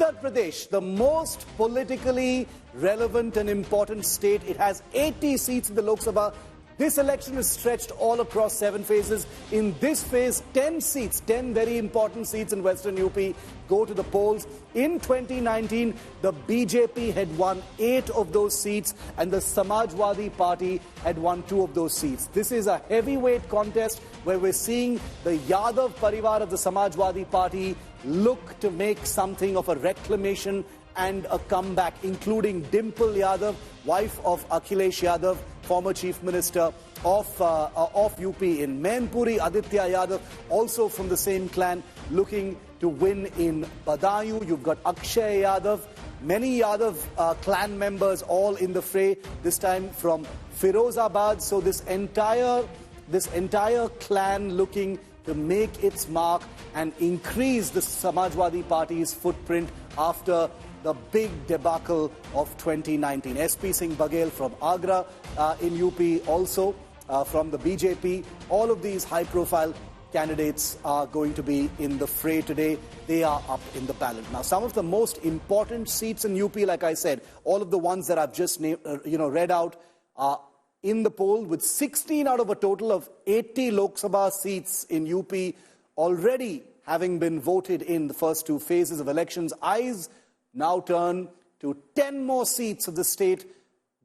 Uttar Pradesh, the most politically relevant and important state. It has 80 seats in the Lok Sabha. This election is stretched all across 7 phases. In this phase, 10 seats, 10 very important seats in Western UP go to the polls. In 2019, the BJP had won 8 of those seats and the Samajwadi Party had won 2 of those seats. This is a heavyweight contest where we're seeing the Yadav Parivar of the Samajwadi Party look to make something of a reclamation and a comeback, including Dimple Yadav, wife of Akhilesh Yadav, former Chief Minister of UP in Mainpuri. Aditya Yadav, also from the same clan, looking to win in Badaयूं. You've got Akshay Yadav, many Yadav clan members all in the fray, this time from Firozabad. So this entire clan looking to make its mark and increase the Samajwadi Party's footprint after the big debacle of 2019. SP Singh Baghel from Agra in UP, also from the BJP. All of these high-profile candidates are going to be in the fray today. They are up in the ballot. Now, some of the most important seats in UP, like I said, all of the ones that I've just read out, are in the poll, with 16 out of a total of 80 Lok Sabha seats in UP already having been voted in the first 2 phases of elections. Eyes now turn to 10 more seats of the state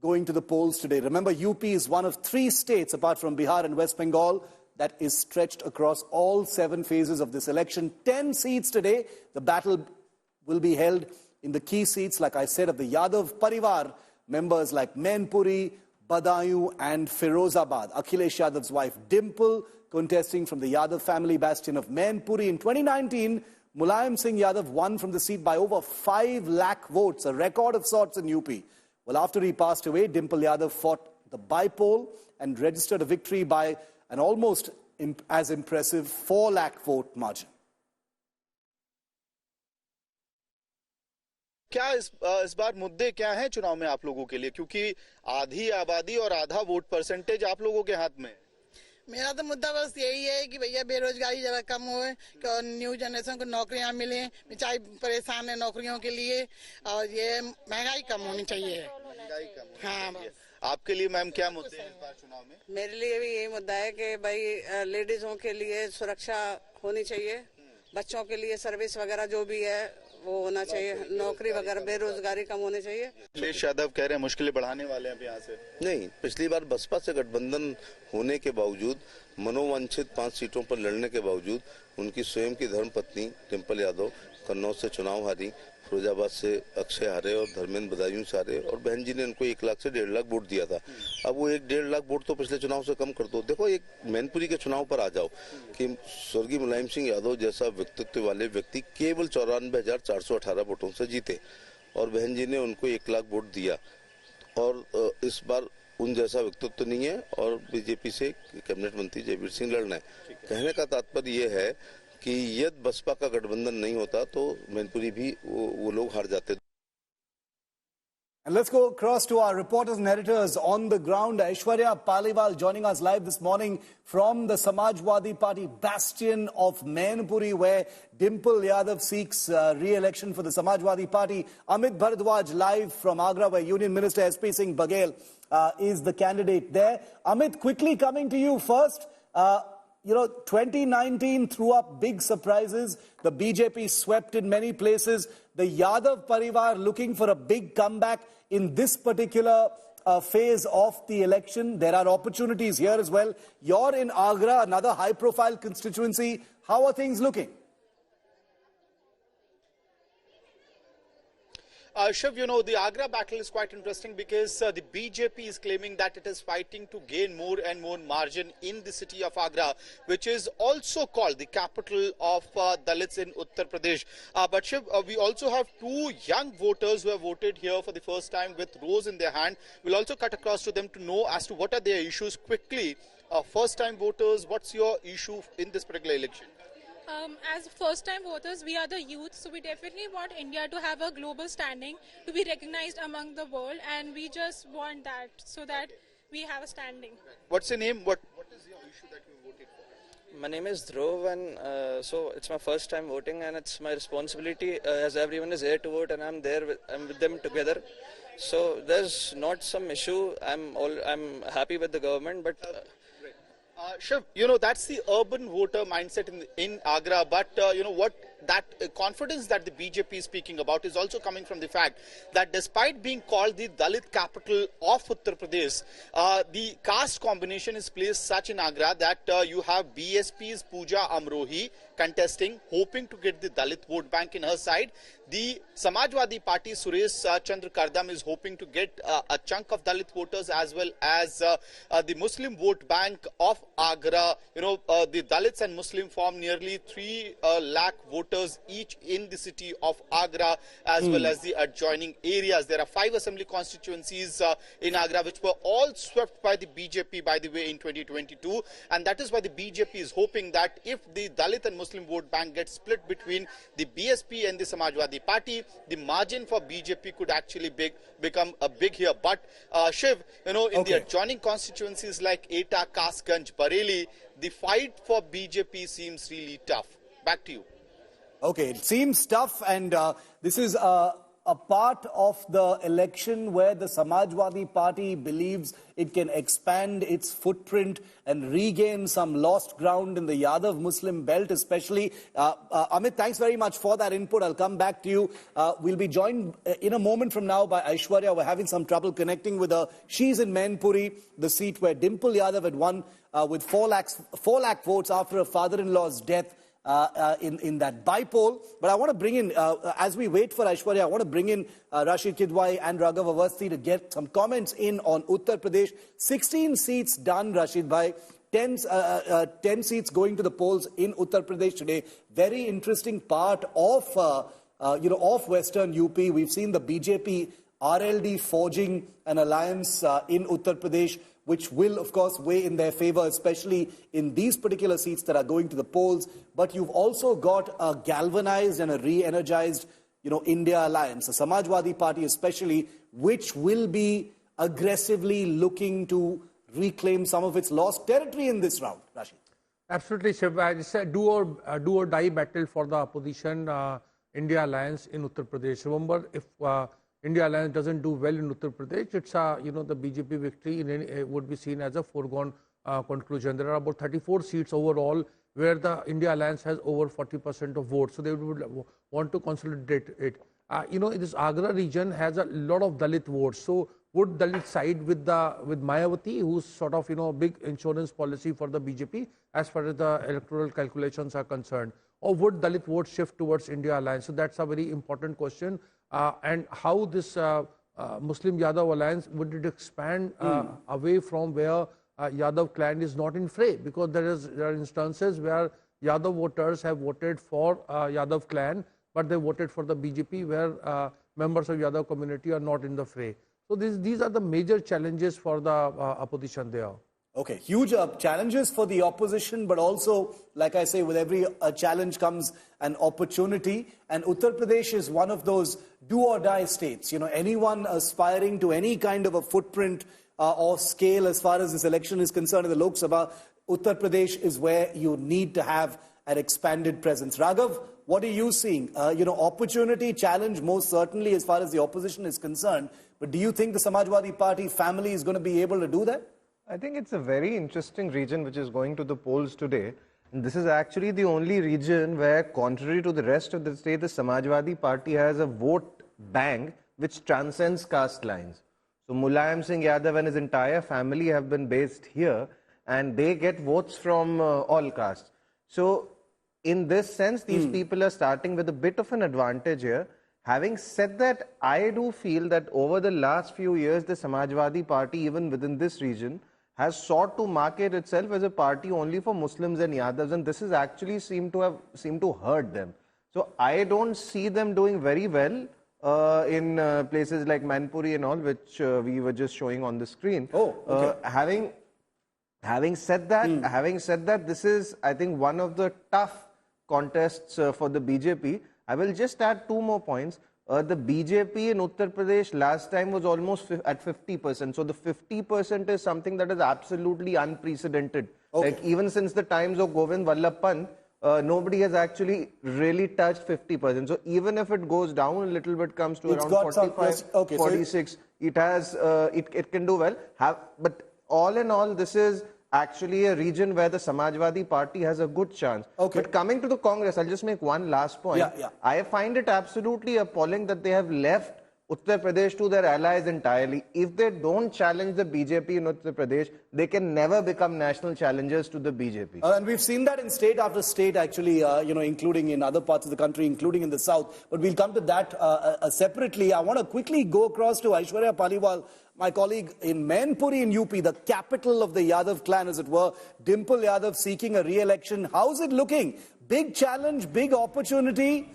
going to the polls today. Remember, UP is one of 3 states, apart from Bihar and West Bengal, that is stretched across all 7 phases of this election. 10 seats today. The battle will be held in the key seats, like I said, of the Yadav Parivar members like Mainpuri, Badaयूं and Firozabad. Akhilesh Yadav's wife Dimple contesting from the Yadav family bastion of Mainpuri. In 2019, Mulayam Singh Yadav won from the seat by over 5 lakh votes, a record of sorts in UP. Well, after he passed away, Dimple Yadav fought the by-poll and registered a victory by an almost as impressive 4 lakh vote margin. क्या इस बार मुद्दे क्या हैं चुनाव में आप लोगों के लिए, क्योंकि आधी आबादी और आधा वोट परसेंटेज आप लोगों के हाथ में? मेरा तो मुद्दा बस यही है कि भैया बेरोजगारी जरा कम हो, कि न्यू जनरेशन को नौकरियां मिलें, बेचारे परेशान है नौकरियों के लिए, और ये महंगाई कम होनी चाहिए। महंगाई कम। हाँ, आपके लिए मैम क्या मुद्दे हैं इस बार चुनाव में? मेरे लिए भी यही मुद्दा है कि भाई लेडीजों के लिए सुरक्षा होनी चाहिए, बच्चों के लिए सर्विस वगैरह जो भी है वो होना चाहिए, नौकरी वगैरह, बेरोजगारी कम होनी चाहिए। अखिलेश यादव कह रहे हैं मुश्किलें बढ़ाने वाले हैं यहाँ से। नहीं, पिछली बार बसपा से गठबंधन होने के बावजूद, मनोवांछित 5 सीटों पर लड़ने के बावजूद, उनकी स्वयं की धर्मपत्नी डिम्पल यादव कन्नौज से चुनाव हारी, फिरोजाबाद से अक्षय हारे और धर्मेंद्र बदायूं से हारे, और बहन जी ने उनको 1 लाख से 1.5 लाख वोट दिया था। अब वो 1-1.5 लाख वोट तो पिछले चुनाव से कम कर दो। देखो, एक मैनपुरी के चुनाव पर आ जाओ कि स्वर्गीय मुलायम सिंह यादव जैसा व्यक्तित्व वाले व्यक्ति केवल 94,418 वोटों से जीते और बहन जी ने उनको 1 लाख वोट दिया, और इस बार उन जैसा व्यक्तित्व नहीं है और बीजेपी से कैबिनेट मंत्री जयवीर सिंह लड़ना है। कहने का तात्पर्य ये है कि यदि बसपा का गठबंधन नहीं होता तो मैनपुरी भी वो लोग हार जाते। And let's go across to our reporters and editors on the ground. Aishwarya Paliwal joining us live this morning from the Samajwadi Party bastion of Mainpuri, where Dimple Yadav seeks re-election for the Samajwadi Party. Amit Bharadwaj live from Agra, where Union Minister SP Singh Baghel is the candidate there. Amit, quickly coming to you first. 2019 threw up big surprises. The BJP swept in many places. The Yadav Parivar looking for a big comeback in this particular phase of the election. There are opportunities here as well. You're in Agra, another high-profile constituency. How are things looking? Shiv, the Agra battle is quite interesting because the BJP is claiming that it is fighting to gain more and more margin in the city of Agra, which is also called the capital of Dalits in Uttar Pradesh. But Shiv, we also have 2 young voters who have voted here for the first time with rose in their hand. We'll also cut across to them to know as to what are their issues quickly. First-time voters, what's your issue in this particular election? As first-time voters, we are the youth, so we definitely want India to have a global standing, to be recognized among the world, and we just want that so that we have a standing. What's your name? What is your issue that you voted for? My name is Dhruv, and so it's my first time voting, and it's my responsibility as everyone is here to vote, and I'm with them together. So there's not some issue. I'm happy with the government, but. Shiv, that's the urban voter mindset in Agra, but what that confidence that the BJP is speaking about is also coming from the fact that despite being called the Dalit capital of Uttar Pradesh, the caste combination is placed such in Agra that you have BSP's Pooja Amrohi contesting, hoping to get the Dalit vote bank in her side. The Samajwadi Party, Suresh Chandra Kardam, is hoping to get a chunk of Dalit voters as well as the Muslim vote bank of Agra. The Dalits and Muslim form nearly 3 lakh voters each in the city of Agra as well as the adjoining areas. There are 5 assembly constituencies in Agra which were all swept by the BJP, by the way, in 2022. And that is why the BJP is hoping that if the Dalit and Muslim vote bank gets split between the BSP and the Samajwadi Party, the margin for BJP could actually become a big here. But Shiv, in the adjoining constituencies like Eta, Kasganj, Bareilly, the fight for BJP seems really tough. Back to you. Okay, it seems tough, and this is a part of the election where the Samajwadi Party believes it can expand its footprint and regain some lost ground in the Yadav Muslim belt, especially. Amit, thanks very much for that input. I'll come back to you. We'll be joined in a moment from now by Aishwarya. We're having some trouble connecting with her. She's in Mainpuri, the seat where Dimple Yadav had won with 4 lakh votes after her father-in-law's death. In that by-poll. But I want to bring in, as we wait for Aishwarya, I want to bring in Rashid Kidwai and Raghav Avasthi to get some comments in on Uttar Pradesh. 16 seats done, Rashid Bhai. 10 seats going to the polls in Uttar Pradesh today. Very interesting part of, of Western UP. We've seen the BJP RLD forging an alliance in Uttar Pradesh, which will, of course, weigh in their favor, especially in these particular seats that are going to the polls. But you've also got a galvanized and a re-energized, India alliance, a Samajwadi Party especially, which will be aggressively looking to reclaim some of its lost territory in this round. Rashid. Absolutely, Shiv. It's a do or die battle for the opposition India alliance in Uttar Pradesh. Remember, if India alliance doesn't do well in Uttar Pradesh, it's the BJP victory would be seen as a foregone conclusion. There are about 34 seats overall where the India alliance has over 40% of votes. So they would want to consolidate it. This Agra region has a lot of Dalit votes. So would Dalit side with Mayawati, who's sort of big insurance policy for the BJP as far as the electoral calculations are concerned, or would Dalit votes shift towards India alliance? So that's a very important question. And how this Muslim Yadav alliance, would it expand away from where Yadav clan is not in fray? Because there are instances where Yadav voters have voted for Yadav clan, but they voted for the BJP where members of Yadav community are not in the fray. So these are the major challenges for the opposition there. Okay, huge challenges for the opposition, but also, like I say, with every challenge comes an opportunity. And Uttar Pradesh is one of those do-or-die states. Anyone aspiring to any kind of a footprint or scale as far as this election is concerned in the Lok Sabha, Uttar Pradesh is where you need to have an expanded presence. Raghav, what are you seeing? Opportunity, challenge, most certainly as far as the opposition is concerned. But do you think the Samajwadi Party family is going to be able to do that? I think it's a very interesting region which is going to the polls today. And this is actually the only region where, contrary to the rest of the state, the Samajwadi Party has a vote bank which transcends caste lines. So Mulayam Singh Yadav and his entire family have been based here, and they get votes from all castes. So in this sense, these people are starting with a bit of an advantage here. Having said that, I do feel that over the last few years, the Samajwadi Party, even within this region, has sought to market itself as a party only for Muslims and Yadavs, and this has actually seemed to hurt them. So I don't see them doing very well in places like Mainpuri and all, which we were just showing on the screen. Oh, okay. Having said that, this is, I think, one of the tough contests for the BJP. I will just add 2 more points. the BJP in Uttar Pradesh last time was almost at 50%. So the 50% is something that is absolutely unprecedented. Okay. Like even since the times of Govind Vallabh Pant, nobody has actually really touched 50%. So even if it goes down a little bit, comes to around 45, 46, it has, it can do well. But all in all, this is actually a region where the Samajwadi Party has a good chance. Okay. But coming to the Congress, I'll just make one last point. I find it absolutely appalling that they have left Uttar Pradesh to their allies entirely. If they don't challenge the BJP in Uttar Pradesh, they can never become national challengers to the BJP. And we've seen that in state after state, actually, including in other parts of the country, including in the south. But we'll come to that separately. I want to quickly go across to Aishwarya Paliwal, my colleague in Mainpuri in UP, the capital of the Yadav clan, as it were. Dimple Yadav seeking a re-election. How's it looking? Big challenge, big opportunity?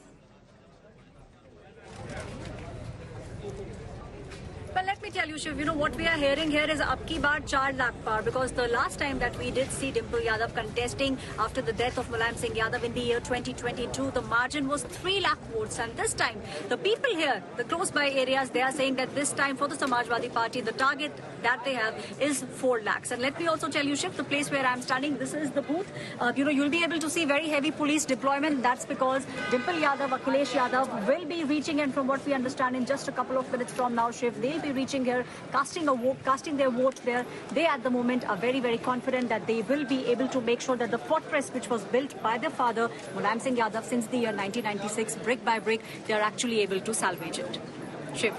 Well, let me tell you, Shiv, what we are hearing here is ab ki baar 4 lakh par, because the last time that we did see Dimple Yadav contesting after the death of Mulayam Singh Yadav in the year 2022, the margin was 3 lakh votes. And this time, the people here, the close by areas, they are saying that this time for the Samajwadi Party, the target that they have is 4 lakhs. And let me also tell you, Shiv, the place where I'm standing, this is the booth. You'll be able to see very heavy police deployment. That's because Dimple Yadav, Akhilesh Yadav will be reaching, and from what we understand, in just a couple of minutes from now, Shiv, they'll be reaching here, casting their vote there. They at the moment are very, very confident that they will be able to make sure that the fortress which was built by their father, Mulayam Singh Yadav, since the year 1996, brick by brick, they are actually able to salvage it. Shiv.